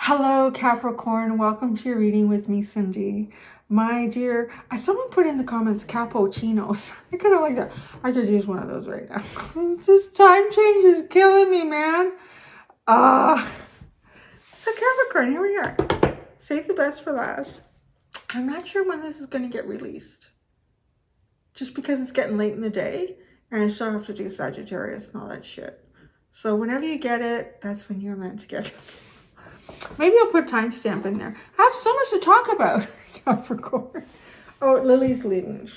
Hello, Capricorn. Welcome to your reading with me, Cindy. My dear, someone put in the comments cappuccinos. I kind of like that. I could use one of those right now. This time change is killing me, man. So Capricorn, here we are. Save the best for last. I'm not sure when this is going to get released. Just because it's getting late in the day, and I still have to do Sagittarius and all that shit. So whenever you get it, that's when you're meant to get it. Maybe I'll put a timestamp in there. I have so much to talk about, Capricorn. Oh, Lily's leaving.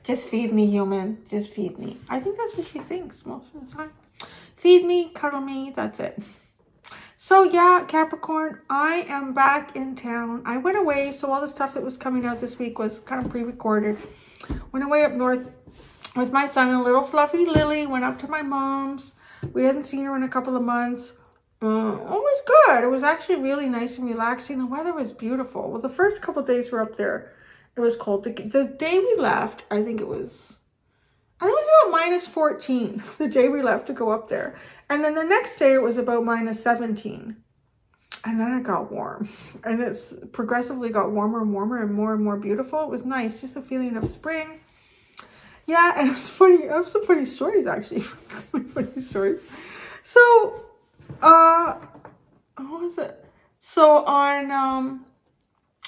Just feed me, human. Just feed me. I think that's what she thinks most of the time. Feed me, cuddle me, that's it. So yeah, Capricorn, I am back in town. I went away, so all the stuff that was coming out this week was kind of pre-recorded. Went away up north with my son and little fluffy Lily. Went up to my mom's. We hadn't seen her in a couple of months. It was good. It was actually really nice and relaxing. The weather was beautiful. Well, the first couple of days we were up there, it was cold. The day we left, I think it was about minus 14, the day we left to go up there. And then the next day it was about minus 17. And then it got warm. And it's progressively got warmer and warmer and more beautiful. It was nice. Just the feeling of spring. Yeah, and it's funny. I have some funny stories, actually. Funny stories. So, what was it? So on,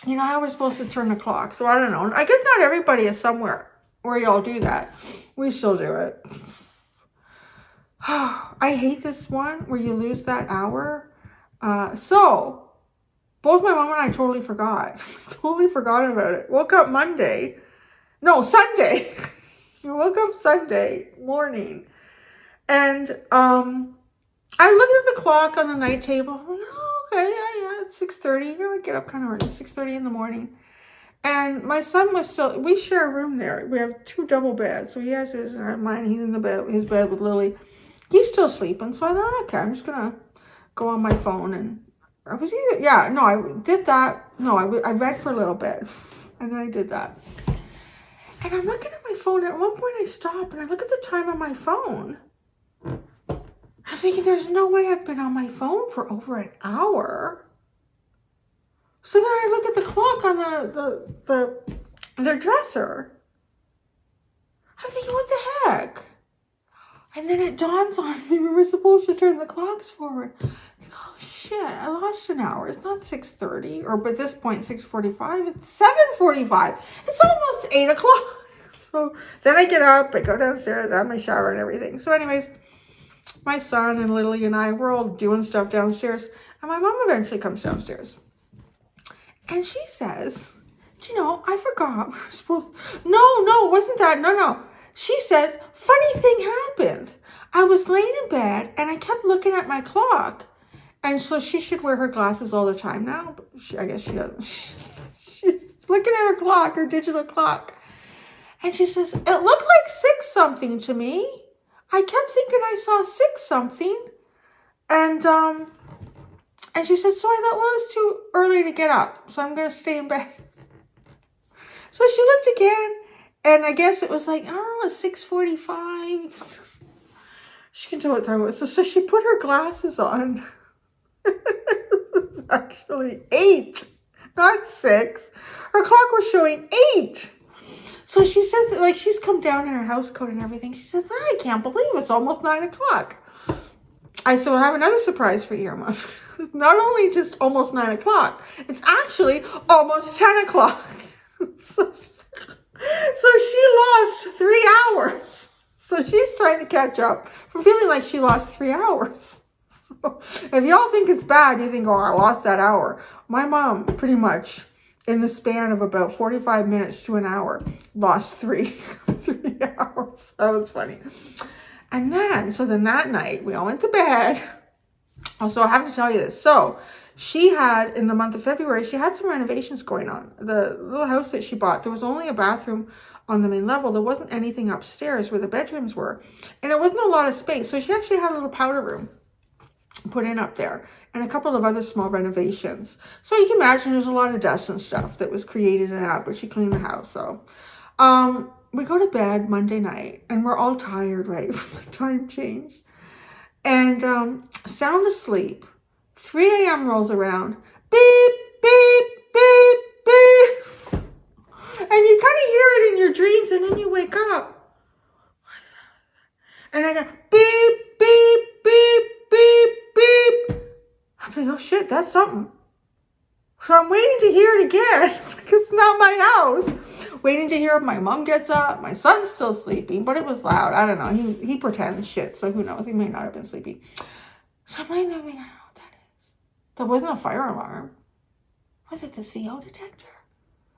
you know how we're supposed to turn the clock. So I don't know. I guess not everybody is somewhere where y'all do that. We still do it. I hate this one where you lose that hour. So both my mom and I totally forgot. Totally forgot about it. Woke up Sunday. We woke up Sunday morning, and I looked at the clock on the night table. I'm like, oh, okay, yeah, it's 6:30. You know, I get up kind of early, 6:30 in the morning. And my son was still, we share a room there. We have two double beds. So he has his, mine, he's in his bed with Lily. He's still sleeping. So I thought, okay, I'm just going to go on my phone. And I did that. No, I read for a little bit. And then I did that. And I'm looking at my phone. At one point I stop and I look at the time on my phone. I'm thinking, there's no way I've been on my phone for over an hour. So then I look at the clock on the dresser. I'm thinking, what the heck? And then it dawns on me, we were supposed to turn the clocks forward. I think, oh shit, I lost an hour. It's not 6:30, or at this point 6:45. It's 7:45. It's almost 8 o'clock. So then I get up, I go downstairs, I have my shower and everything. So anyways, my son and Lily and I, we're all doing stuff downstairs. And my mom eventually comes downstairs. And she says, do you know, I forgot we were supposed to... No, it wasn't that. No. She says, funny thing happened. I was laying in bed and I kept looking at my clock. And so she should wear her glasses all the time now. But I guess she doesn't. She's looking at her clock, her digital clock. And she says, it looked like 6 something to me. I kept thinking I saw 6 something. And she said, so I thought, well, it's too early to get up. So I'm going to stay in bed. So she looked again. And I guess it was like, I don't know, 6:45. She can tell what time it was. So she put her glasses on. It's actually 8, not 6. Her clock was showing 8. So she says that, like, she's come down in her house coat and everything. She says, I can't believe it's almost 9 o'clock. I said, well, I have another surprise for you, Mom. Not only just almost 9 o'clock, it's actually almost 10 o'clock. So she lost 3 hours. So she's trying to catch up for feeling like she lost 3 hours. So if y'all think it's bad, you think, oh, I lost that hour. My mom pretty much in the span of about 45 minutes to an hour lost 3 hours. That was funny. And then, that night we all went to bed. Also, I have to tell you this. So she had, in the month of February, she had some renovations going on. The little house that she bought, there was only a bathroom on the main level. There wasn't anything upstairs where the bedrooms were. And it wasn't a lot of space. So she actually had a little powder room put in up there. And a couple of other small renovations. So you can imagine there's a lot of dust and stuff that was created in that. But she cleaned the house. So we go to bed Monday night. And we're all tired, right, from the time change. and sound asleep. 3 a.m. rolls around. Beep, beep, beep, beep. And you kind of hear it in your dreams, and then you wake up. And I go, beep, beep, beep, beep, beep. I'm like, oh shit, that's something. So I'm waiting to hear it again. It's not my house. Waiting to hear if my mom gets up. My son's still sleeping, but it was loud. I don't know. He pretends shit, so who knows? He may not have been sleeping. So I'm laying there thinking, I don't know what that is. That wasn't a fire alarm. Was it the CO detector?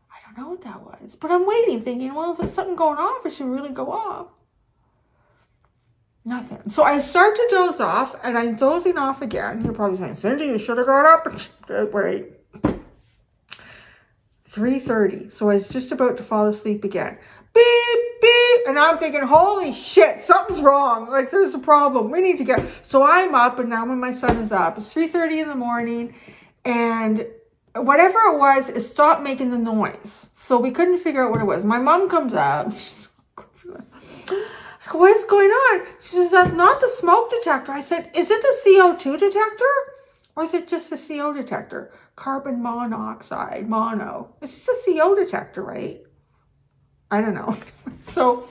I don't know what that was. But I'm waiting, thinking, well, if it's something going off, it should really go off. Nothing. So I start to doze off, and I'm dozing off again. You're probably saying, Cindy, you should have got up. Wait. 3:30. So I was just about to fall asleep again. Beep, beep. And I'm thinking, holy shit, something's wrong. Like, there's a problem. We need to get... So I'm up, and now when my son is up, it's 3:30 in the morning, and whatever it was, it stopped making the noise. So we couldn't figure out what it was. My mom comes up. What's going on? She says, that's not the smoke detector. I said, is it the CO2 detector? Or is it just the CO detector? Carbon monoxide, mono. It's just a CO detector, right? I don't know. So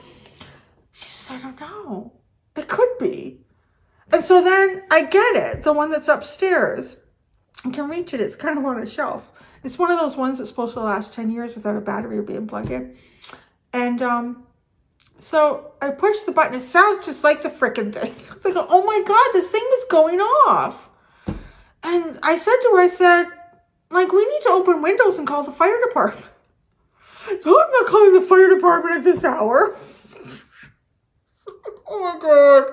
she said, I don't know. It could be. And so then I get it. The one that's upstairs. I can reach it. It's kind of on a shelf. It's one of those ones that's supposed to last 10 years without a battery or being plugged in. And so I push the button. It sounds just like the frickin' thing. I go, oh my God, this thing is going off. And I said to her, I said, like, we need to open windows and call the fire department. No, I'm not calling the fire department at this hour. Oh my God.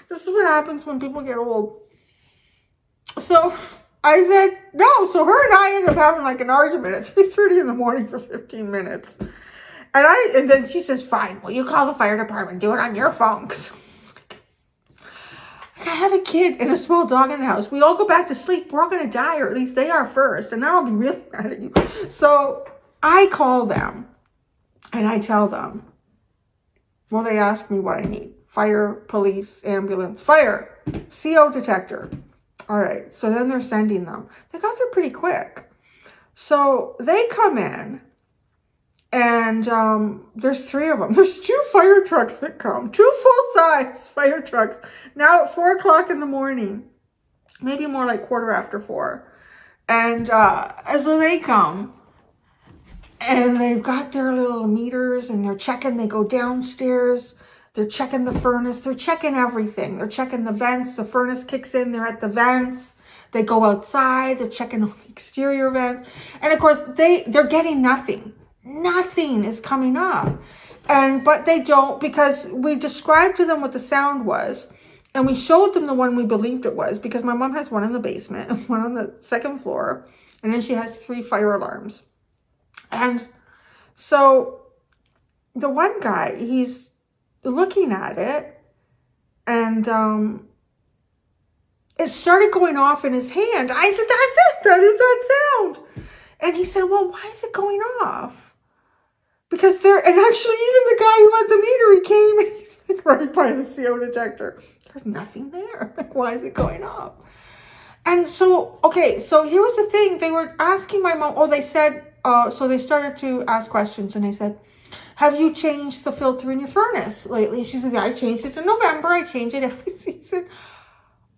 This is what happens when people get old. So I said, no. So her and I ended up having like an argument at 3:30 in the morning for 15 minutes. And then she says, fine, well, you call the fire department, do it on your phone. Cause I have a kid and a small dog in the house. We all go back to sleep. We're all going to die, or at least they are first. And then I'll be really mad at you. So I call them and I tell them, well, they ask me what I need. Fire, police, ambulance, fire, CO detector. All right. So then they're sending them. They got there pretty quick. So they come in. And there's 3 of them. There's 2 fire trucks that come. 2 full-size fire trucks. Now at 4 o'clock in the morning. Maybe more like 4:15. And so they come. And they've got their little meters. And they're checking. They go downstairs. They're checking the furnace. They're checking everything. They're checking the vents. The furnace kicks in. They're at the vents. They go outside. They're checking all the exterior vents. And of course, they're getting nothing. Nothing is coming up. But they don't, because we described to them what the sound was, and we showed them the one we believed it was, because my mom has one in the basement and one on the 2nd floor, and then she has 3 fire alarms. And so the one guy, he's looking at it, and it started going off in his hand. I said, that's it. That is that sound. And he said, well, why is it going off? Because and actually even the guy who had the meter, he came and he's like right by the CO detector. There's nothing there. Like, why is it going off? And so, okay, so here was the thing. They were asking my mom, they said, so they started to ask questions, and they said, have you changed the filter in your furnace lately? She said, yeah, I changed it in November. I change it every season.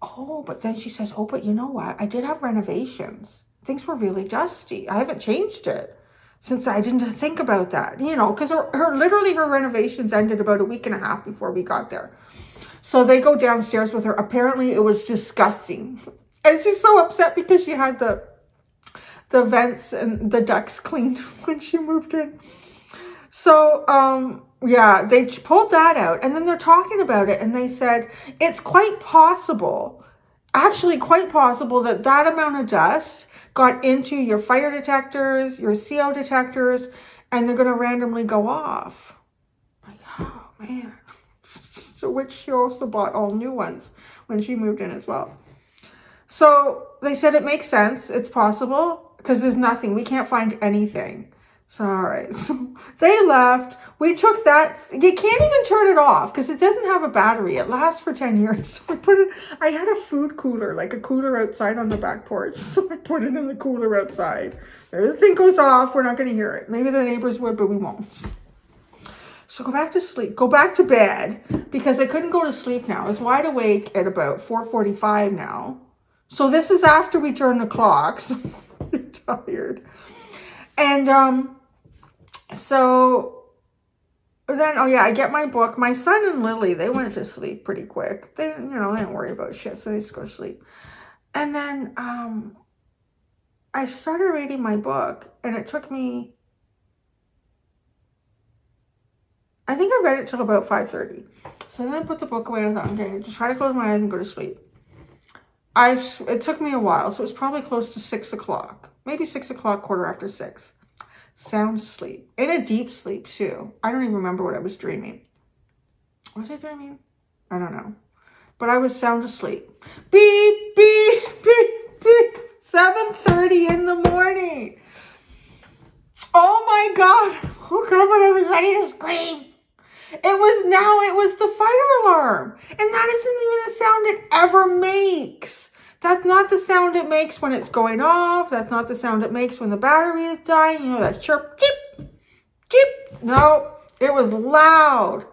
Oh, but then she says, oh, but you know what? I did have renovations. Things were really dusty. I haven't changed it since I didn't think about that, because her renovations ended about a week and a half before we got there. So they go downstairs with her. Apparently it was disgusting. And she's so upset because she had the vents and the ducts cleaned when she moved in. So, yeah, they pulled that out, and then they're talking about it, and they said, it's quite possible, that amount of dust got into your fire detectors, your CO detectors, and they're going to randomly go off. Like, oh, man. So, which she also bought all new ones when she moved in as well. So they said it makes sense. It's possible because there's nothing. We can't find anything. So, all right. So they left. We took that. You can't even turn it off because it doesn't have a battery. It lasts for 10 years. So I put it, I had a food cooler, like a cooler outside on the back porch. So I put it in the cooler outside. If everything goes off, we're not going to hear it. Maybe the neighbors would, but we won't. So go back to sleep. Go back to bed because I couldn't go to sleep now. I was wide awake at about 4:45 now. So this is after we turned the clock. So I'm tired. And so then, oh yeah, I get my book. My son and Lily, they went to sleep pretty quick. They, they didn't worry about shit, so they just go to sleep. And then I started reading my book, and it took me, I think I read it till about 5:30. So then I put the book away and I thought, okay, just try to close my eyes and go to sleep. It took me a while, so it was probably close to 6 o'clock. Maybe 6 o'clock, 6:15. Sound asleep. In a deep sleep, too. I don't even remember what I was dreaming. Was I dreaming? I don't know. But I was sound asleep. Beep, beep, beep, beep. 7:30 in the morning. Oh my God. Oh God, when I was ready to scream. It was the fire alarm. And that isn't even the sound it ever makes. That's not the sound it makes when it's going off. That's not the sound it makes when the battery is dying. That chirp, chip, chip. No, it was loud.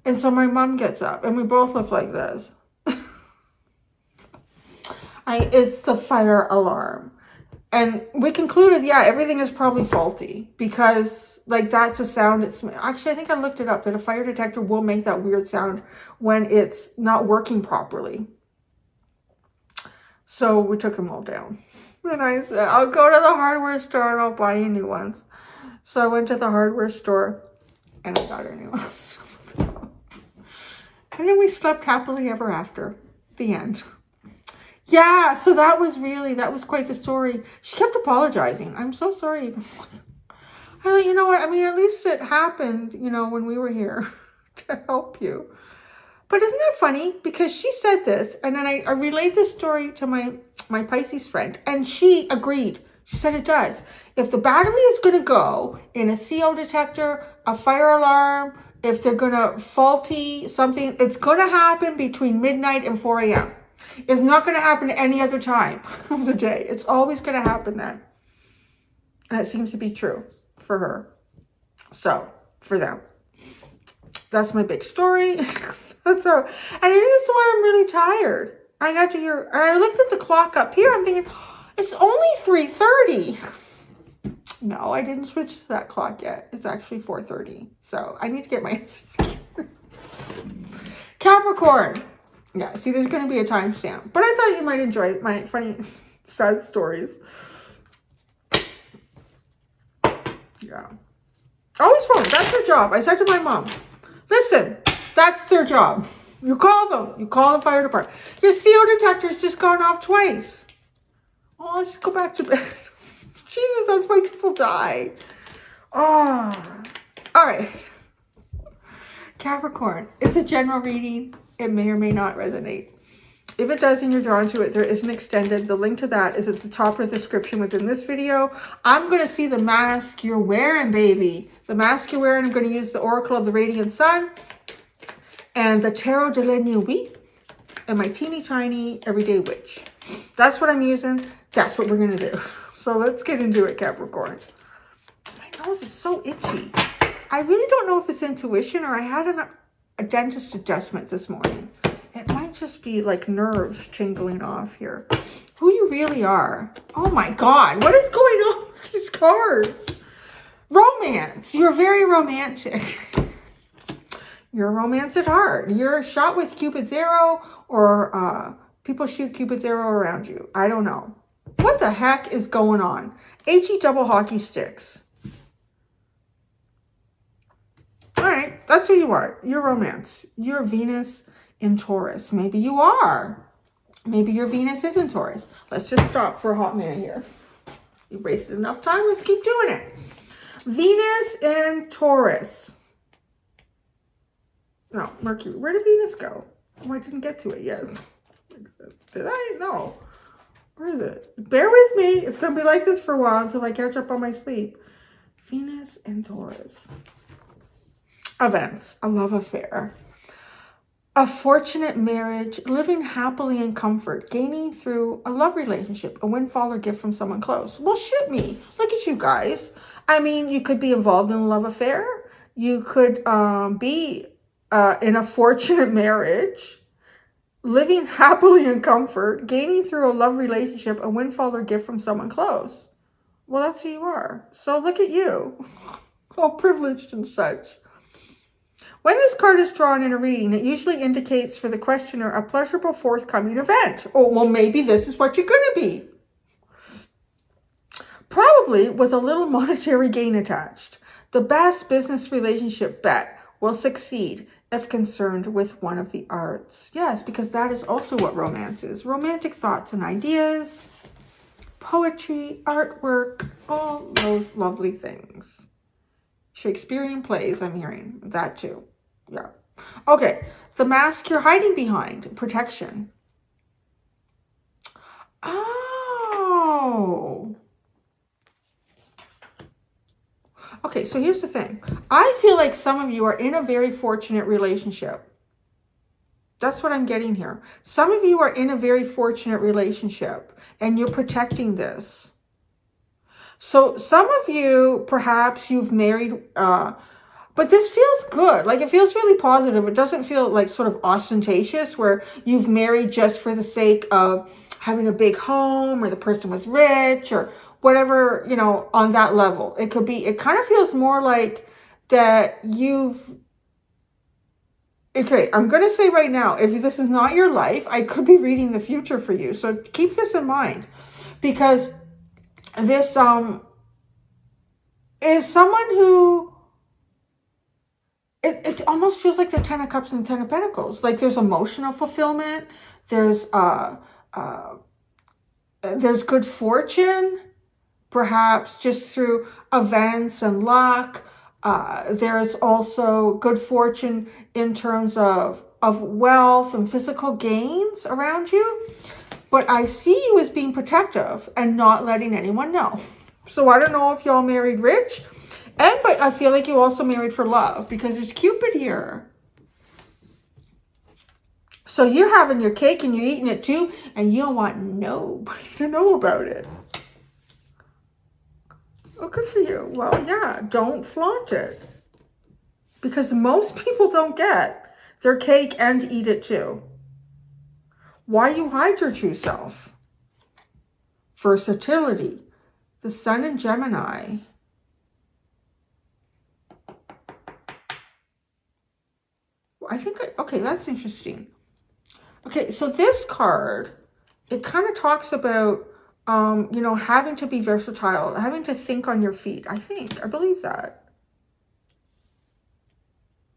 And so my mom gets up and we both look like this. It's the fire alarm. And we concluded, yeah, everything is probably faulty because like that's a sound. Actually, I think I looked it up that a fire detector will make that weird sound when it's not working properly. So we took them all down. And I said, I'll go to the hardware store and I'll buy you new ones. So I went to the hardware store and I got her new ones. And then we slept happily ever after. The end. Yeah, so that was quite the story. She kept apologizing. I'm so sorry. I thought, you know what? I mean, at least it happened, when we were here to help you. But isn't that funny? Because she said this, and then I relayed this story to my Pisces friend, and she agreed. She said it does. If the battery is going to go in a CO detector, a fire alarm, if they're going to faulty something, it's going to happen between midnight and 4 a.m. It's not going to happen at any other time of the day. It's always going to happen then. And it seems to be true for her. So, for them. That's my big story. That's all. And I think that's why I'm really tired. I got to hear, and I looked at the clock up here. I'm thinking, it's only 3:30. No, I didn't switch to that clock yet. It's actually 4:30. So, I need to get my Capricorn. Yeah, see, there's going to be a timestamp. But I thought you might enjoy my funny, sad stories. Yeah. Always phone. That's their job. I said to my mom, listen, that's their job. You call them. You call the fire department. Your CO detector's just gone off twice. Oh, let's go back to bed. Jesus, that's why people die. Oh. All right. Capricorn. It's a general reading. It may or may not resonate. If it does and you're drawn to it, there is an extended. The link to that is at the top of the description within this video. I'm going to see the mask you're wearing, baby. The mask you're wearing, I'm going to use the Oracle of the Radiant Sun and the Tarot de la Nuit and my teeny tiny everyday witch. That's what I'm using. That's what we're going to do. So let's get into it, Capricorn. My nose is so itchy. I really don't know if it's intuition or I had a dentist adjustment this morning. It might just be like nerves tingling off here. Who you really are. Oh my God. What is going on with these cards? Romance. You're very romantic. You're a romance at heart. You're shot with Cupid's arrow or people shoot Cupid's arrow around you. I don't know. What the heck is going on? HE double hockey sticks. All right. That's who you are. You're romance. You're Venus in Taurus. Maybe you are. Maybe your Venus is in Taurus. Let's just stop for a hot minute here. You've wasted enough time. Let's keep doing it. Venus in Taurus. No, Mercury. Where did Venus go? Oh, I didn't get to it yet. Did I? No. Where is it? Bear with me. It's going to be like this for a while until I catch up on my sleep. Venus and Taurus. Events, a love affair. A fortunate marriage, living happily in comfort, gaining through a love relationship, a windfall or gift from someone close. Well, shit me. Look at you guys. I mean, you could be involved in a love affair. You could be in a fortunate marriage, living happily in comfort, gaining through a love relationship, a windfall or gift from someone close. Well, that's who you are. So look at you. All privileged and such. When this card is drawn in a reading, it usually indicates for the questioner a pleasurable forthcoming event. Oh, well, maybe this is what you're going to be. Probably with a little monetary gain attached. The best business relationship bet will succeed if concerned with one of the arts. Yes, because that is also what romance is. Romantic thoughts and ideas, poetry, artwork, all those lovely things. Shakespearean plays, I'm hearing that too. Yeah. Okay. The mask you're hiding behind. Protection. Oh. Okay, so here's the thing. I feel like some of you are in a very fortunate relationship. That's what I'm getting here. Some of you are in a very fortunate relationship and you're protecting this. So some of you, perhaps you've married, but this feels good. Like it feels really positive. It doesn't feel like sort of ostentatious where you've married just for the sake of having a big home or the person was rich or whatever, you know, on that level. It could be, it kind of feels more like that you've, okay, I'm going to say right now, if this is not your life, I could be reading the future for you. So keep this in mind because this is someone who, it almost feels like the 10 of Cups and 10 of Pentacles. Like there's emotional fulfillment. There's good fortune, perhaps just through events and luck. There's also good fortune in terms of wealth and physical gains around you. But I see you as being protective and not letting anyone know. So I don't know if y'all married rich. But I feel like you also married for love because there's Cupid here. So you're having your cake and you're eating it too. And you don't want nobody to know about it. Oh, good for you. Well, yeah, don't flaunt it. Because most people don't get their cake and eat it too. Why you hide your true self? Versatility. The Sun in Gemini. I think, okay, that's interesting. Okay, so this card, it kind of talks about, you know, having to be versatile, having to think on your feet. I believe that.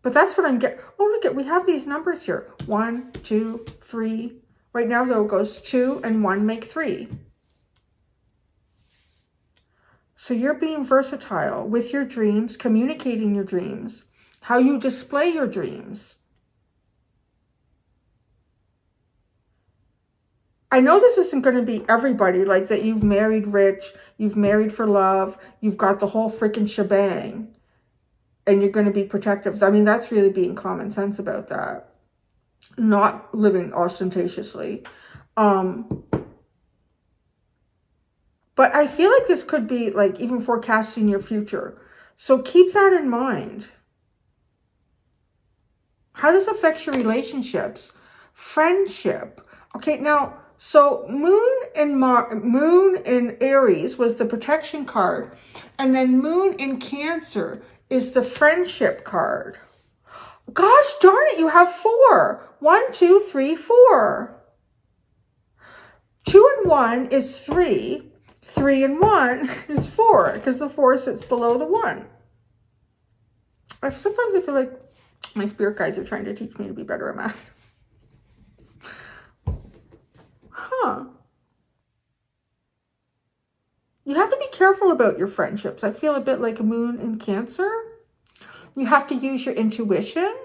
But that's what I'm getting. Oh, look at, we have these numbers here. 1, 2, 3. Right now, though, it goes 2 and 1 make 3. So you're being versatile with your dreams, communicating your dreams, how you display your dreams. I know this isn't going to be everybody, like that you've married rich, you've married for love, you've got the whole freaking shebang, and you're going to be protective. I mean, that's really being common sense about that. Not living ostentatiously. But I feel like this could be like even forecasting your future. So keep that in mind. How this affects your relationships, friendship. Okay, now, so Moon in Aries was the protection card. And then Moon in Cancer is the friendship card. Gosh darn it, you have 4. 1, 2, 3, 4. 2 and 1 is 3. 3 and 1 is 4 because the 4 sits below the 1. Sometimes I feel like my spirit guides are trying to teach me to be better at math. Huh. You have to be careful about your friendships. I feel a bit like a Moon in Cancer. You have to use your intuition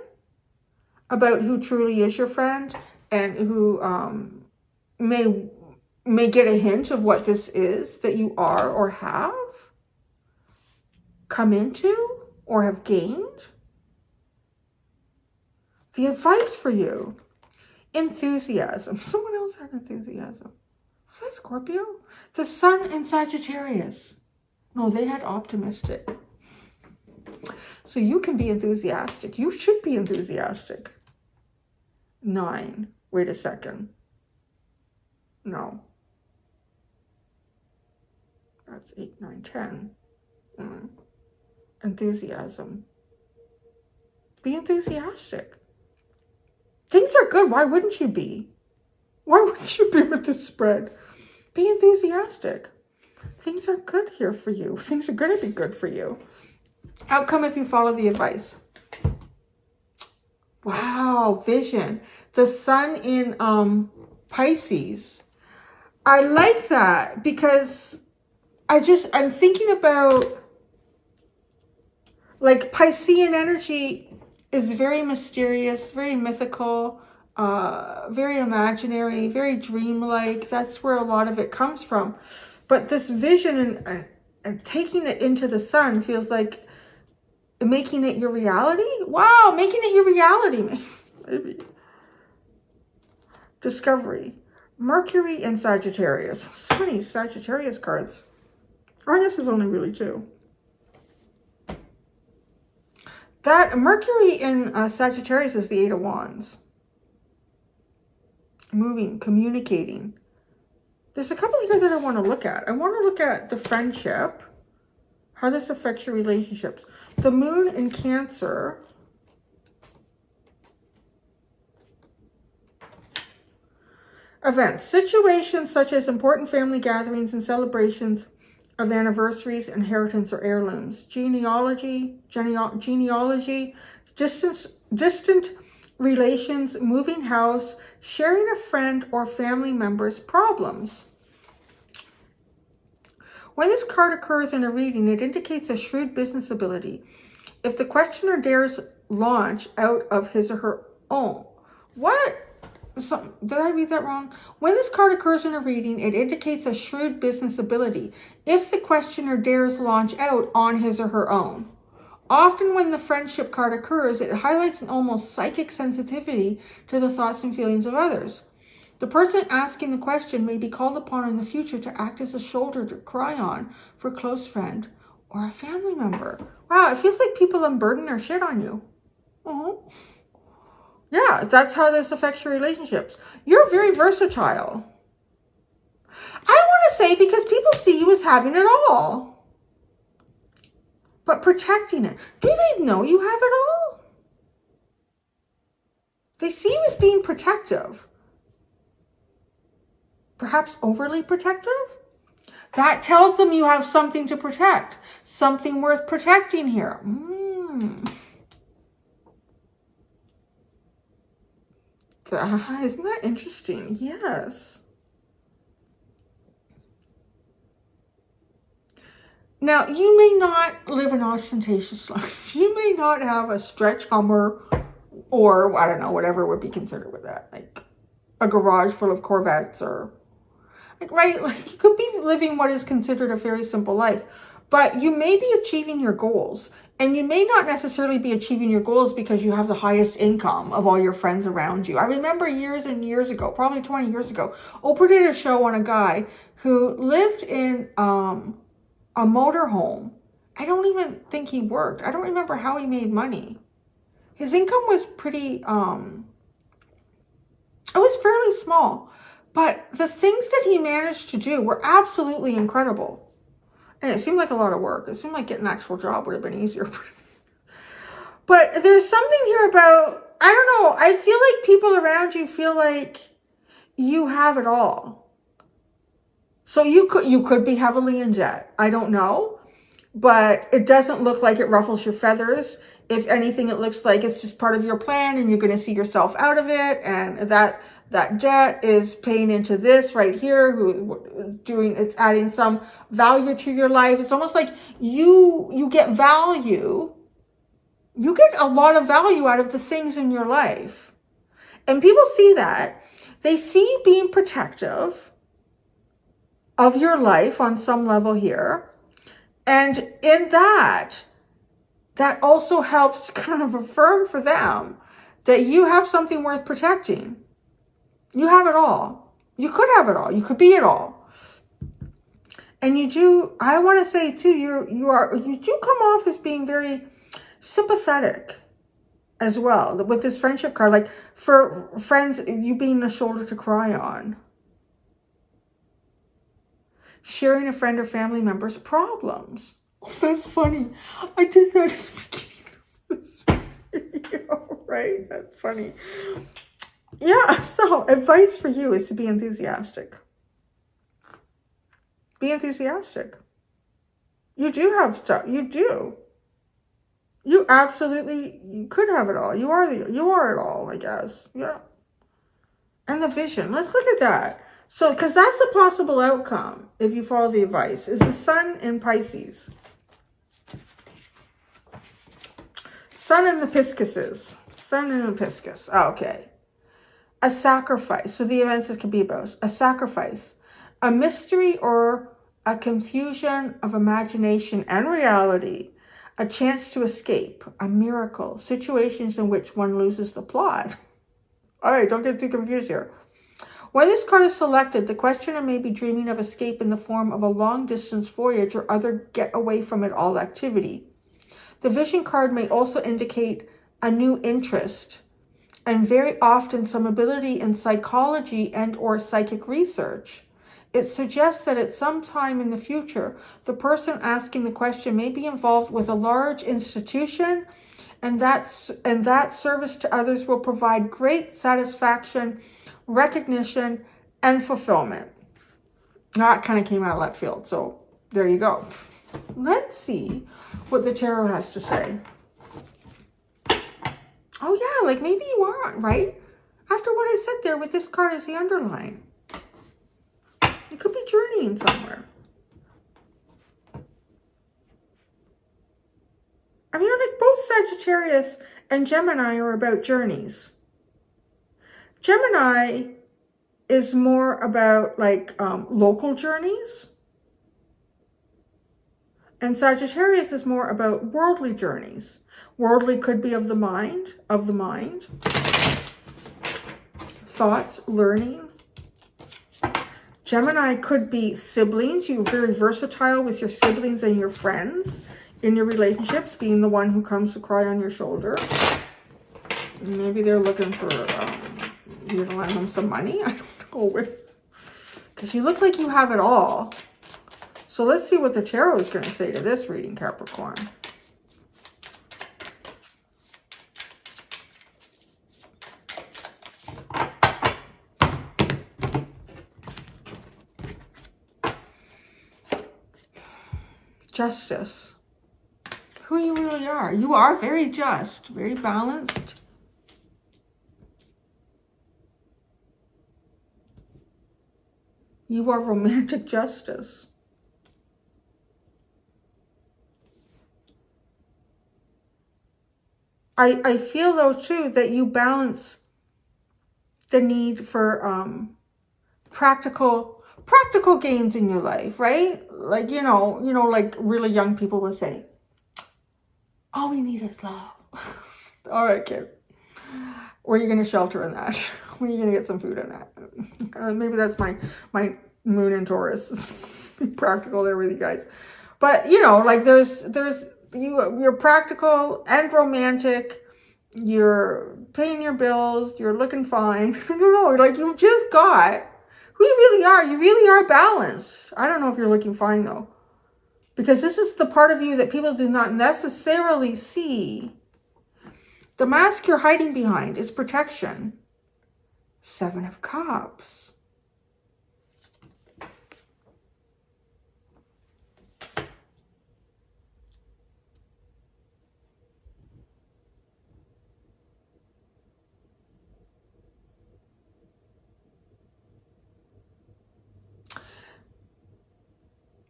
about who truly is your friend and who may get a hint of what this is that you are or have. come into or have gained. The advice for you, enthusiasm. Someone else had enthusiasm. Was that Scorpio? The sun in Sagittarius. No, they had optimistic. So you can be enthusiastic. You should be enthusiastic. 9. Wait a second. No. That's 8, 9, 10. Enthusiasm. Be enthusiastic. Things are good. Why wouldn't you be? Why wouldn't you be with this spread? Be enthusiastic. Things are good here for you. Things are going to be good for you. Outcome if you follow the advice. Wow, vision. The sun in Pisces. I like that because I'm thinking about, like, Piscean energy is very mysterious, very mythical, very imaginary, very dreamlike. That's where a lot of it comes from. But this vision and taking it into the sun feels like making it your reality. Wow, making it your reality. Maybe. Discovery. Mercury and Sagittarius. So many Sagittarius cards. I guess there's only really 2. That Mercury in Sagittarius is the 8 of Wands. Moving, communicating. There's a couple here that I want to look at. I want to look at the friendship. How this affects your relationships. The moon in Cancer. Events. Situations such as important family gatherings and celebrations of anniversaries, inheritance, or heirlooms. Genealogy, distant relations, moving house, sharing a friend or family member's problems. When this card occurs in a reading, it indicates a shrewd business ability. If the questioner dares launch out of his or her own. What? Did I read that wrong? When this card occurs in a reading, it indicates a shrewd business ability. If the questioner dares launch out on his or her own. Often when the friendship card occurs, it highlights an almost psychic sensitivity to the thoughts and feelings of others. The person asking the question may be called upon in the future to act as a shoulder to cry on for a close friend or a family member. Wow, it feels like people unburden their shit on you. Yeah, that's how this affects your relationships. You're very versatile. I want to say because people see you as having it all. But protecting it. Do they know you have it all? They see you as being protective. Perhaps overly protective? That tells them you have something to protect. Something worth protecting here. Isn't that interesting? Yes. Now, you may not live an ostentatious life. You may not have a stretch Hummer or, I don't know, whatever would be considered with that. Like a garage full of Corvettes or, like, right? Like, you could be living what is considered a very simple life. But you may be achieving your goals. And you may not necessarily be achieving your goals because you have the highest income of all your friends around you. I remember years and years ago, probably 20 years ago, Oprah did a show on a guy who lived in a motorhome. I don't even think he worked. I don't remember how he made money. His income was pretty, it was fairly small. But the things that he managed to do were absolutely incredible. And it seemed like a lot of work. It seemed like getting an actual job would have been easier. But there's something here about, I don't know, I feel like people around you feel like you have it all. So you could be heavily in debt. I don't know. But it doesn't look like it ruffles your feathers. If anything, it looks like it's just part of your plan and you're going to see yourself out of it. And that debt is paying into this right here, it's adding some value to your life. It's almost like you get value. You get a lot of value out of the things in your life. And people see that. They see you being protective of your life on some level here. And in that also helps kind of affirm for them that you have something worth protecting. You have it all. You could have it all. You could be it all. And you do, I want to say too, you do come off as being very sympathetic as well with this friendship card. Like for friends, you being a shoulder to cry on. Sharing a friend or family member's problems. Oh, that's funny. I did that at the beginning of this video, right? That's funny. Yeah, so advice for you is to be enthusiastic. Be enthusiastic. You do have stuff. You do. You absolutely, you could have it all. You are it all, I guess. Yeah. And the vision. Let's look at that. So, because that's a possible outcome, if you follow the advice, is the sun in Pisces. Sun in the Piscuses. Sun in the Piscus. Oh, okay. A sacrifice. So the events that could be about a sacrifice, a mystery or a confusion of imagination and reality, a chance to escape, a miracle, situations in which one loses the plot. All right, don't get too confused here. When this card is selected, the questioner may be dreaming of escape in the form of a long-distance voyage or other get-away-from-it-all activity. The vision card may also indicate a new interest and very often some ability in psychology and or psychic research. It suggests that at some time in the future, the person asking the question may be involved with a large institution, and that service to others will provide great satisfaction, recognition, and fulfillment. That kind of came out of left field, so there you go. Let's see what the tarot has to say. Oh yeah, like maybe you aren't, right? After what I said there with this card as the underline. You could be journeying somewhere. I mean, like both Sagittarius and Gemini are about journeys. Gemini is more about like local journeys. And Sagittarius is more about worldly journeys. Worldly could be of the mind, thoughts, learning. Gemini could be siblings. You're very versatile with your siblings and your friends in your relationships, being the one who comes to cry on your shoulder. Maybe they're looking for you to lend them some money. I don't know. Because you look like you have it all. So let's see what the tarot is going to say to this reading, Capricorn. Justice. Who you really are. You are very just, very balanced. You are romantic justice. I feel though too that you balance the need for practical gains in your life, right? Like, you know, like really young people would say, all we need is love. All right, kid. Where are you going to shelter in that? Where are you going to get some food in that? Maybe that's my moon in Taurus. Be practical there with you guys. But, you know, like you're practical and romantic. You're paying your bills. You're looking fine. I don't know. Like you've just got who you really are. You really are balanced. I don't know if you're looking fine though. Because this is the part of you that people do not necessarily see. The mask you're hiding behind is protection. 7 of Cups.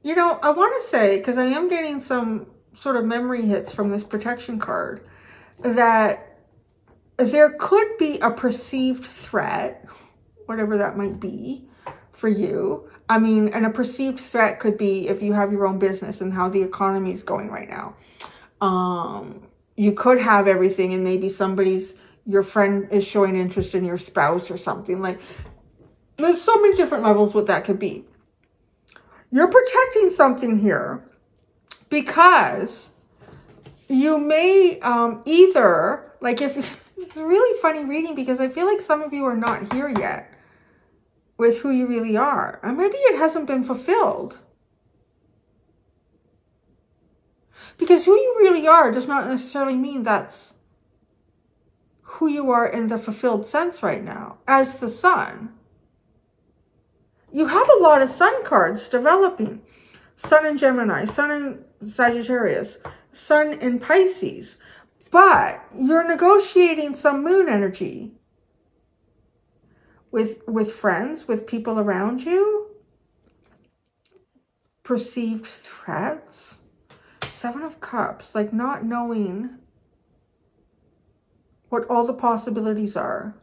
You know, I want to say, because I am getting some sort of memory hits from this protection card, that there could be a perceived threat, whatever that might be for you, I mean, and a perceived threat could be if you have your own business and how the economy is going right now. You could have everything and maybe your friend is showing interest in your spouse or something. Like, there's so many different levels what that could be. You're protecting something here because you may either, like, if it's a really funny reading, because I feel like some of you are not here yet with who you really are, or maybe it hasn't been fulfilled, because who you really are does not necessarily mean that's who you are in the fulfilled sense right now. As the sun, you have a lot of sun cards developing. Sun in Gemini, Sun in Sagittarius, Sun in Pisces. But you're negotiating some moon energy with friends, with people around you. Perceived threats. Seven of Cups, like not knowing what all the possibilities are.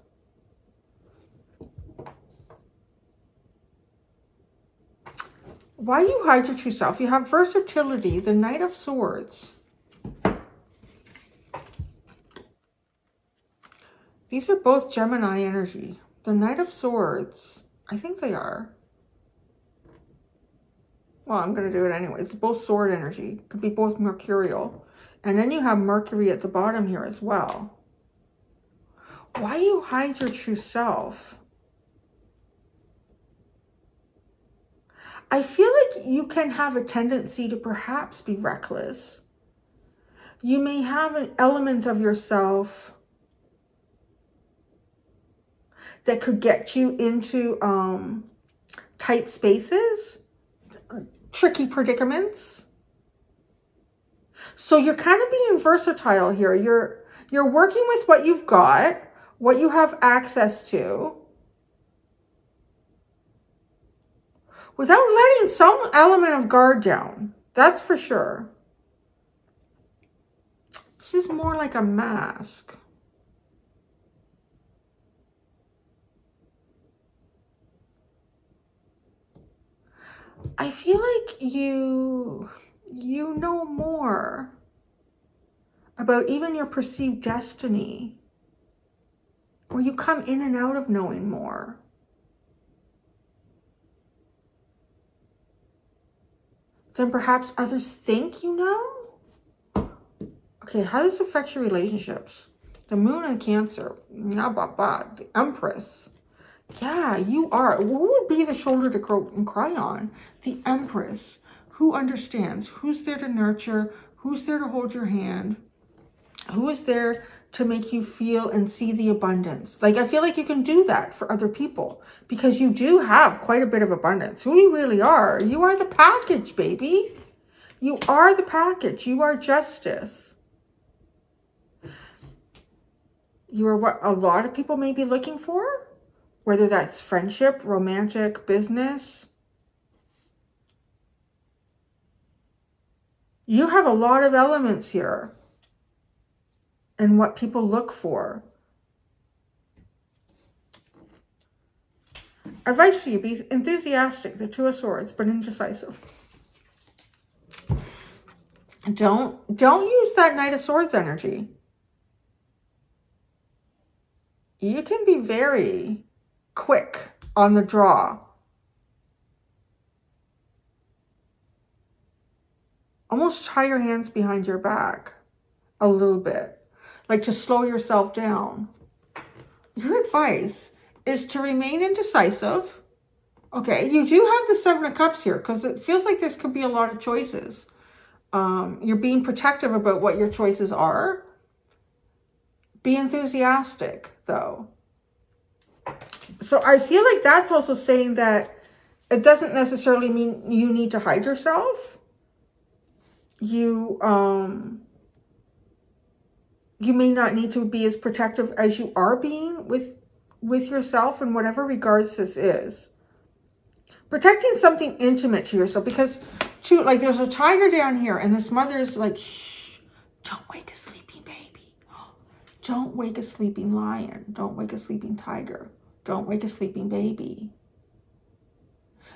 Why you hide your true self? You have Versatility, the Knight of Swords. These are both Gemini energy. The Knight of Swords, I think they are. Well, I'm going to do it anyway. It's both sword energy. Could be both mercurial. And then you have Mercury at the bottom here as well. Why you hide your true self? I feel like you can have a tendency to perhaps be reckless. You may have an element of yourself that could get you into tight spaces, tricky predicaments. So you're kind of being versatile here. You're working with what you've got, what you have access to, without letting some element of guard down. That's for sure. This is more like a mask. I feel like you know more about even your perceived destiny, or you come in and out of knowing more. Than perhaps others think you know. Okay, how does this affect your relationships? The Moon in Cancer, the Empress. Yeah, you are. What would be the shoulder to cry on? The Empress. Who understands? Who's there to nurture? Who's there to hold your hand? Who is there to make you feel and see the abundance? Like, I feel like you can do that for other people because you do have quite a bit of abundance. Who you really are. You are the package, baby. You are the package. You are justice. You are what a lot of people may be looking for. Whether that's friendship, romantic, business. You have a lot of elements here and what people look for. Advice for you, be enthusiastic, the Two of Swords, but indecisive. Don't use that Knight of Swords energy. You can be very quick on the draw. Almost tie your hands behind your back a little bit, like to slow yourself down. Your advice is to remain indecisive. Okay, you do have the Seven of Cups here because it feels like this could be a lot of choices. You're being protective about what your choices are. Be enthusiastic, though. So I feel like that's also saying that it doesn't necessarily mean you need to hide yourself. You may not need to be as protective as you are being with yourself in whatever regards this is. Protecting something intimate to yourself, because too, like, there's a tiger down here and this mother is like, shh, don't wake a sleeping baby. Don't wake a sleeping lion. Don't wake a sleeping tiger. Don't wake a sleeping baby.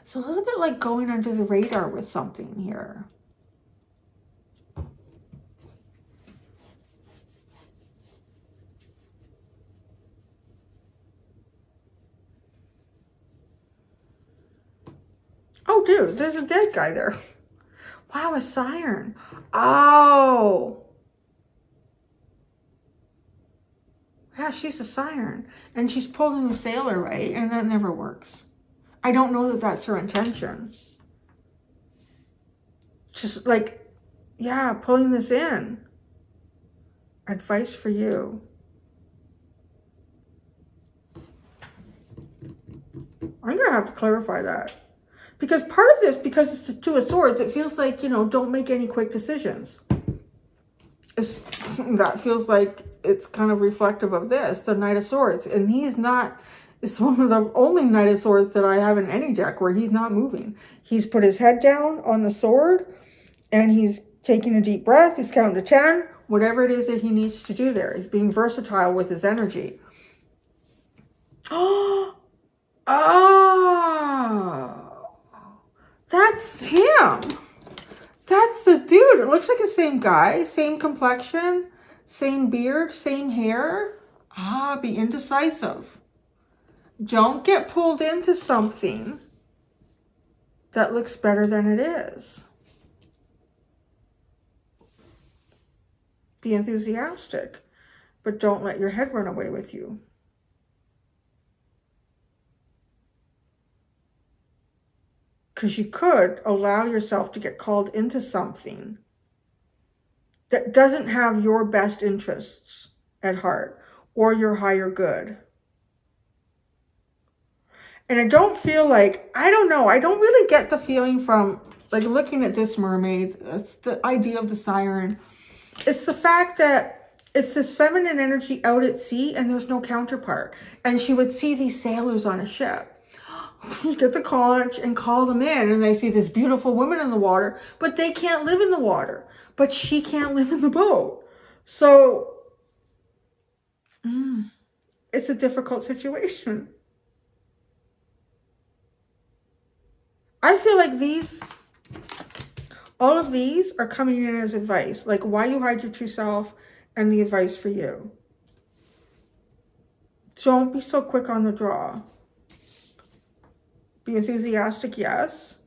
It's a little bit like going under the radar with something here. Oh, dude, there's a dead guy there. Wow, a siren. Oh. Yeah, she's a siren. And she's pulling the sailor, right? And that never works. I don't know that that's her intention. Just like, yeah, pulling this in. Advice for you. I'm going to have to clarify that. Because part of this, because it's the Two of Swords, it feels like, you know, don't make any quick decisions. That feels like it's kind of reflective of this, the Knight of Swords. And he's not, it's one of the only Knight of Swords that I have in any deck where he's not moving. He's put his head down on the sword and he's taking a deep breath. He's counting to 10, whatever it is that he needs to do there. He's being versatile with his energy. Oh, that's him. That's the dude. It looks like the same guy, same complexion, same beard, same hair. Be indecisive. Don't get pulled into something that looks better than it is. Be enthusiastic, but don't let your head run away with you. Because you could allow yourself to get called into something that doesn't have your best interests at heart or your higher good. And I don't feel like, I don't know, I don't really get the feeling from, like, looking at this mermaid, it's the idea of the siren. It's the fact that it's this feminine energy out at sea and there's no counterpart. And she would see these sailors on a ship. You get the conch and call them in and they see this beautiful woman in the water, but they can't live in the water, but she can't live in the boat. So it's a difficult situation. I feel like all of these are coming in as advice, like why you hide your true self and the advice for you. Don't be so quick on the draw. Be enthusiastic, yes,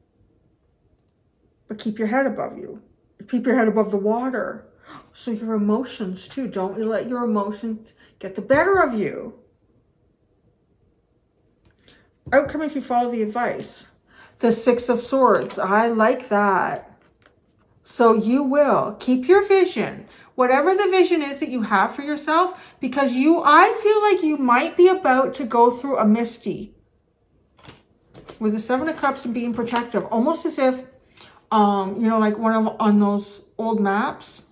but keep your head above you. Keep your head above the water. So your emotions too. Don't let your emotions get the better of you. Outcome if you follow the advice. The Six of Swords. I like that. So you will keep your vision. Whatever the vision is that you have for yourself, because I feel like you might be about to go through a misty. With the Seven of Cups and being protective, almost as if, you know, like on those old maps,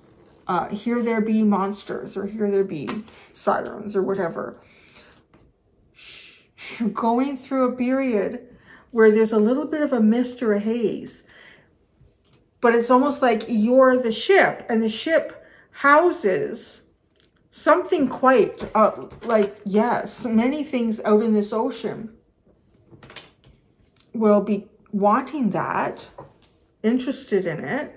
here there be monsters, or here there be sirens, or whatever. You're going through a period where there's a little bit of a mist or a haze, but it's almost like you're the ship, and the ship houses something quite, like, yes, many things out in this ocean will be wanting that, interested in it.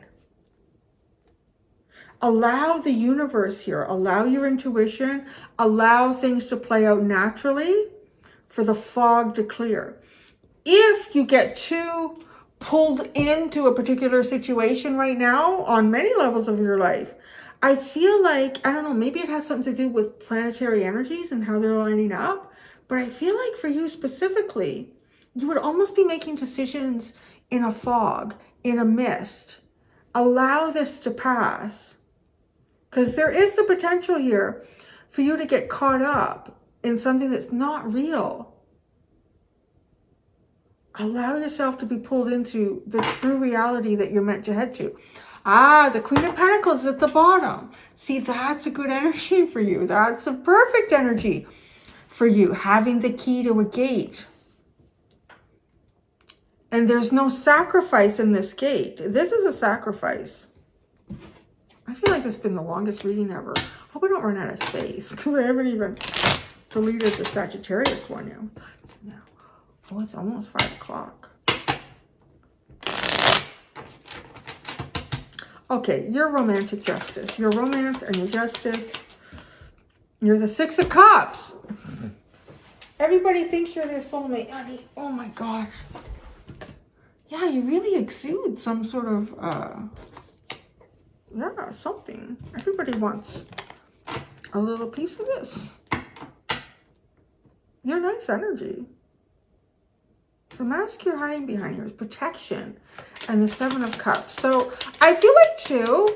Allow the universe here, allow your intuition, allow things to play out naturally for the fog to clear. If you get too pulled into a particular situation right now on many levels of your life, I feel like, I don't know, maybe it has something to do with planetary energies and how they're lining up, but I feel like for you specifically, you would almost be making decisions in a fog, in a mist. Allow this to pass. Because there is the potential here for you to get caught up in something that's not real. Allow yourself to be pulled into the true reality that you're meant to head to. The Queen of Pentacles at the bottom. See, that's a good energy for you. That's a perfect energy for you, having the key to a gate. And there's no sacrifice in this gate. This is a sacrifice. I feel like this has been the longest reading ever. Hope I don't run out of space, because I haven't even deleted the Sagittarius one yet. What time is it now? Oh, it's almost 5 o'clock. Okay, you're romantic justice. You're romance and you're justice. You're the Six of Cups. Everybody thinks you're their soulmate. Honey, oh my gosh. Yeah, you really exude some sort of, yeah, something. Everybody wants a little piece of this. You're nice energy. The mask you're hiding behind here is protection and the Seven of Cups. So I feel like too,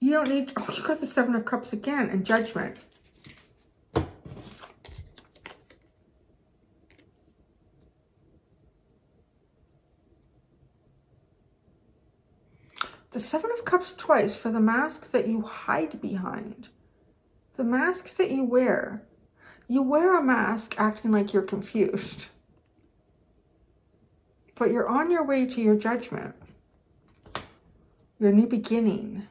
you don't need, oh, you got the Seven of Cups again and Judgment. The Seven of Cups twice for the masks that you hide behind. The masks that you wear. You wear a mask acting like you're confused. But you're on your way to your judgment. Your new beginning.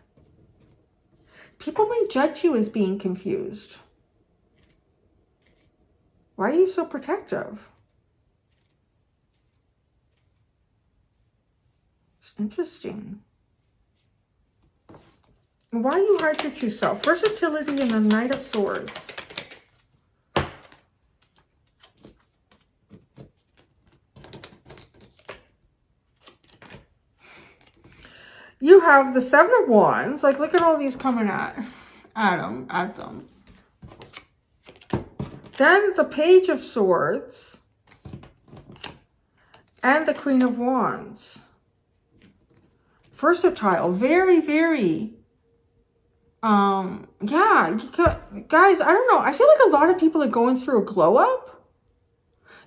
People may judge you as being confused. Why are you so protective? It's interesting. Why you hide your true self? Versatility and the Knight of Swords. You have the Seven of Wands. Like, look at all these coming at them. Then the Page of Swords. And the Queen of Wands. Versatile. Very, very... yeah, guys, I don't know. I feel like a lot of people are going through a glow up.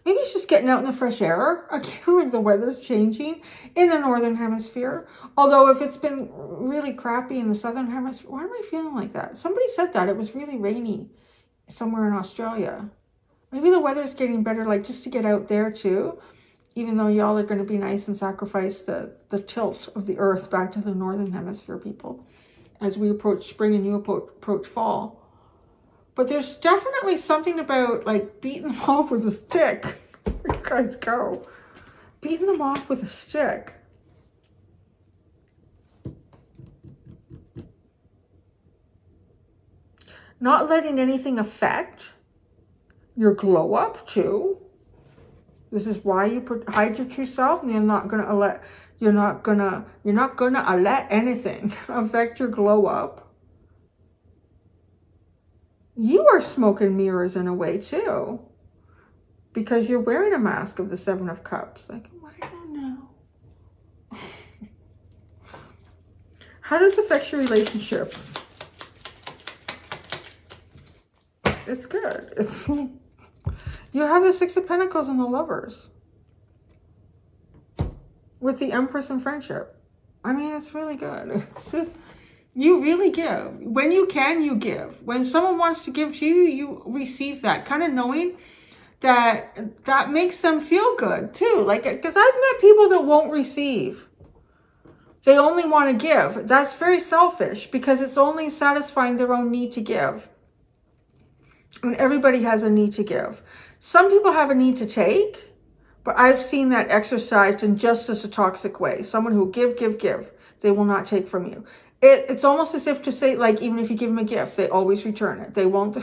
Maybe it's just getting out in the fresh air. I feel like the weather's changing in the Northern Hemisphere. Although if it's been really crappy in the Southern Hemisphere, why am I feeling like that? Somebody said that it was really rainy somewhere in Australia. Maybe the weather's getting better, like just to get out there too. Even though y'all are going to be nice and sacrifice the tilt of the earth back to the Northern Hemisphere people. As we approach spring and you approach fall. But there's definitely something about like beating them off with a stick. Where you guys go? Beating them off with a stick. Not letting anything affect your glow up too. This is why you hide your true self, and you're not gonna let anything affect your glow up. You are smoke and mirrors in a way too, because you're wearing a mask of the Seven of Cups. Like, I don't know. How this affects your relationships? It's good. It's you have the Six of Pentacles and the Lovers. With the Empress and friendship. I mean, it's really good. It's just, you really give. When you can, you give. When someone wants to give to you, you receive that. Kind of knowing that makes them feel good too. Like, because I've met people that won't receive. They only want to give. That's very selfish because it's only satisfying their own need to give. And everybody has a need to give. Some people have a need to take. But I've seen that exercised in just as a toxic way. Someone who give. They will not take from you. It's almost as if to say, like, even if you give them a gift, they always return it. They won't.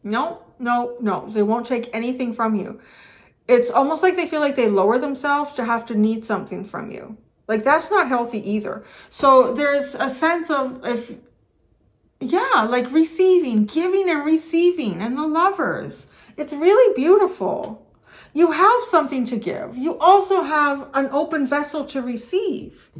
No. They won't take anything from you. It's almost like they feel like they lower themselves to have to need something from you. Like, that's not healthy either. So there's a sense of, like receiving, giving and receiving, and the Lovers. It's really beautiful. You have something to give. You also have an open vessel to receive.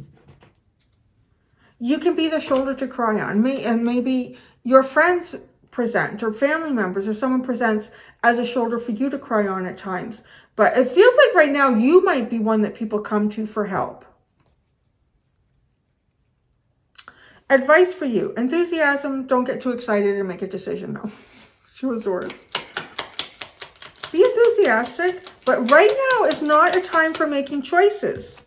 You can be the shoulder to cry on. And maybe your friends present, or family members, or someone presents as a shoulder for you to cry on at times. But it feels like right now you might be one that people come to for help. Advice for you. Enthusiasm. Don't get too excited and make a decision. No. Two of Swords. Be enthusiastic, but right now is not a time for making choices.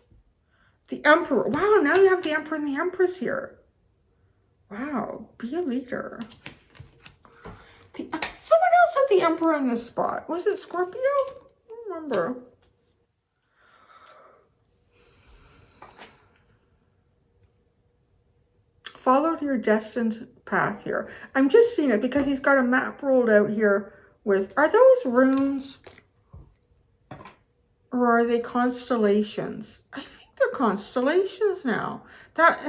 The Emperor. Wow, now you have the Emperor and the Empress here. Wow, be a leader. Someone else had the Emperor in this spot. Was it Scorpio? I don't remember. followed your destined path here. I'm just seeing it because he's got a map rolled out here with, are those runes? Or are they constellations? I think they're constellations now. That,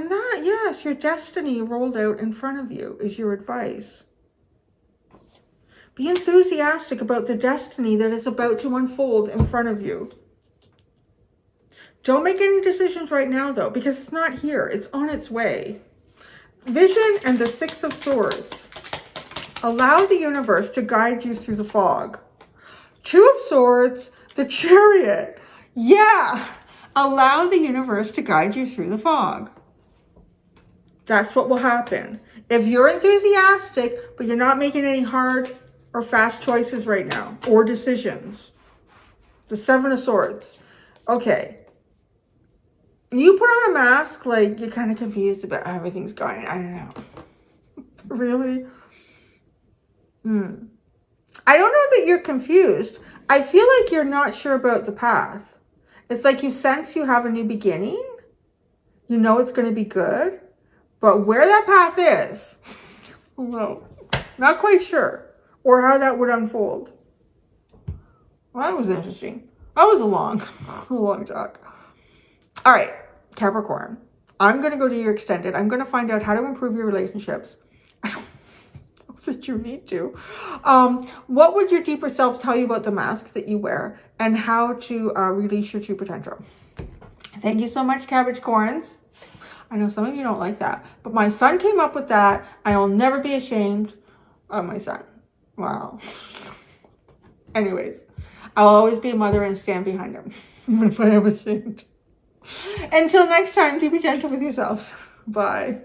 yes, your destiny rolled out in front of you is your advice. Be enthusiastic about the destiny that is about to unfold in front of you. Don't make any decisions right now, though, because it's not here. It's on its way. Vision and the Six of Swords. Allow the universe to guide you through the fog. Two of Swords, the Chariot. Yeah. Allow the universe to guide you through the fog. That's what will happen. If you're enthusiastic, but you're not making any hard or fast choices right now, or decisions. The Seven of Swords. Okay. You put on a mask like you're kind of confused about how everything's going. I don't know. Really? I don't know that you're confused. I feel like you're not sure about the path. It's like you sense you have a new beginning. You know it's going to be good. But where that path is, no, not quite sure. Or how that would unfold. Well, that was interesting. That was a long talk. All right, Capricorn. I'm going to go to your extended. I'm going to find out how to improve your relationships. I don't know that you need to. What would your deeper self tell you about the masks that you wear and how to release your true potential? Thank you so much, Capricorns. I know some of you don't like that, but my son came up with that. I'll never be ashamed of my son. Wow. Anyways, I'll always be a mother and stand behind him, even if I am ashamed. Until next time, do be gentle with yourselves. Bye.